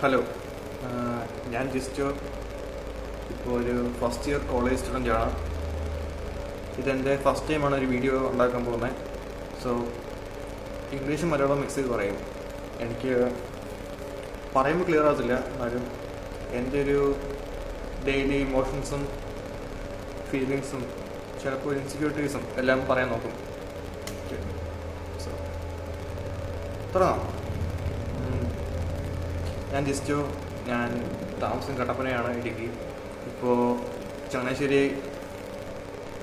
Hello, ഞാൻ ജിസ്റ്റോ. ഇപ്പോൾ ഒരു ഫസ്റ്റ് ഇയർ കോളേജ് സ്റ്റുഡൻ്റാണ്. ഇതെൻ്റെ ഫസ്റ്റ് ടൈമാണ് ഒരു വീഡിയോ ഉണ്ടാക്കാൻ പോകുന്നത്. സോ ഇംഗ്ലീഷും മലയാളം മിക്സ് ചെയ്ത് പറയും. എനിക്ക് പറയുമ്പോൾ ക്ലിയർ ആകത്തില്ല, എന്നാലും എൻ്റെ ഒരു ഡെയിലി ഇമോഷൻസും ഫീലിങ്സും ചിലപ്പോൾ ഇൻസെക്യൂരിറ്റീസും എല്ലാം പറയാൻ നോക്കും. സോ തുടങ്ങാം. ഞാൻ ജിസ്റ്റു. ഞാൻ താമസം കട്ടപ്പനയാണ്, ഇടുക്കി. ഇപ്പോൾ ചങ്ങനാശ്ശേരി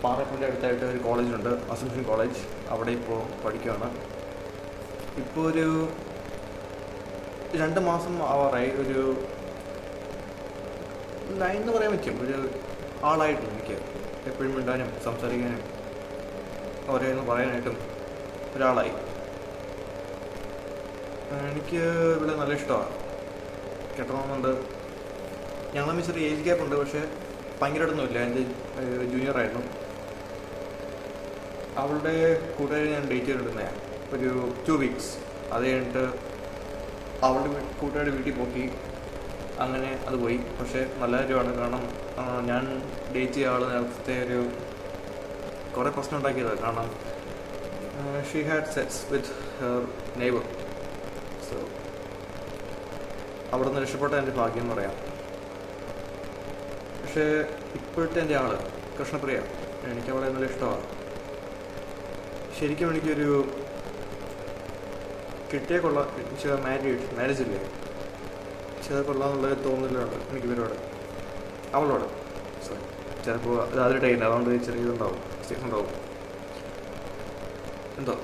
പാറപ്പൻ്റെ അടുത്തായിട്ട് ഒരു കോളേജുണ്ട്, അസംഷൻ കോളേജ്. അവിടെ ഇപ്പോൾ പഠിക്കുകയാണ്. ഇപ്പോൾ ഒരു 2 മാസം ആവാറായി. ഒരു ലൈൻ എന്ന് പറയാൻ പറ്റും, ഒരു ആളായിട്ടും എനിക്ക് എപ്പോഴും മിണ്ടാനും സംസാരിക്കാനും ഓരോന്ന് പറയാനായിട്ടും ഒരാളായി. എനിക്ക് ഇവിടെ നല്ല ഇഷ്ടമാണ്. കേട്ടണമെന്നുണ്ട്. ഞങ്ങൾ തമ്മിൽ ചെറിയ ഏജ് ഗ്യാപ്പ് ഉണ്ട്, പക്ഷേ ഭയങ്കരമായിട്ടൊന്നുമില്ല. എൻ്റെ ജൂനിയറായിരുന്നു. അവളുടെ കൂട്ടുകാരി ഞാൻ ഡേറ്റ് ചെയ്തിട്ടുണ്ടായിരുന്നു ഒരു 2 വീക്സ്. അത് കഴിഞ്ഞിട്ട് അവളുടെ കൂട്ടുകാരുടെ വീട്ടിൽ പോക്കി. അങ്ങനെ അത് പോയി. പക്ഷേ നല്ല കാര്യമാണ്, കാരണം ഞാൻ ഡേറ്റ് ചെയ്ത ആൾ നേരത്തെ കുറേ പ്രശ്നം ഉണ്ടാക്കിയതാണ്. കാരണം she had sex with her neighbour. So അവിടെ നിന്ന് രക്ഷപ്പെട്ട എൻ്റെ ഭാഗ്യം എന്ന് പറയാം. പക്ഷേ ഇപ്പോഴത്തെ എൻ്റെ ആൾ കൃഷ്ണപ്രിയ, എനിക്ക് അവളെ നല്ല ഇഷ്ടമാണ്. ശരിക്കും എനിക്കൊരു കിട്ടിയ കൊള്ളാം. മാരേജ് ഇല്ലേ, ചെയ്താൽ കൊള്ളാമെന്നുള്ളൊരു തോന്നലുണ്ട് എനിക്ക് ഇവരോട്, അവളോട്. സോ ചിലപ്പോൾ അതൊരു ടൈം, അതുകൊണ്ട് ചെറിയതുണ്ടാവും, മിസ്റ്റേക്സ് ഉണ്ടാവും. എന്തോ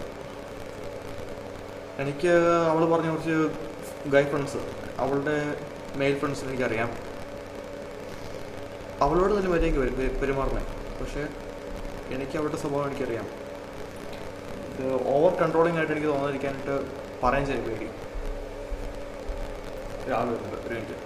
എനിക്ക് അവൾ പറഞ്ഞ കുറച്ച് ഗൈ ഫ്രണ്ട്സ്, അവളുടെ മെയിൽ ഫ്രണ്ട്സിന് എനിക്കറിയാം. അവളോട് തന്നെ മര്യാദയ്ക്ക് പെരുമാറുന്നത്. പക്ഷേ എനിക്ക് അവളുടെ സ്വഭാവം എനിക്കറിയാം. ഇത് ഓവർ കൺട്രോളിങ് ആയിട്ട് എനിക്ക് തോന്നാതിരിക്കാനായിട്ട് പറയാൻ ചെയ്യും പേടി. രാവിലെ വരുന്നുണ്ട്, ഒരു മിനിറ്റ്.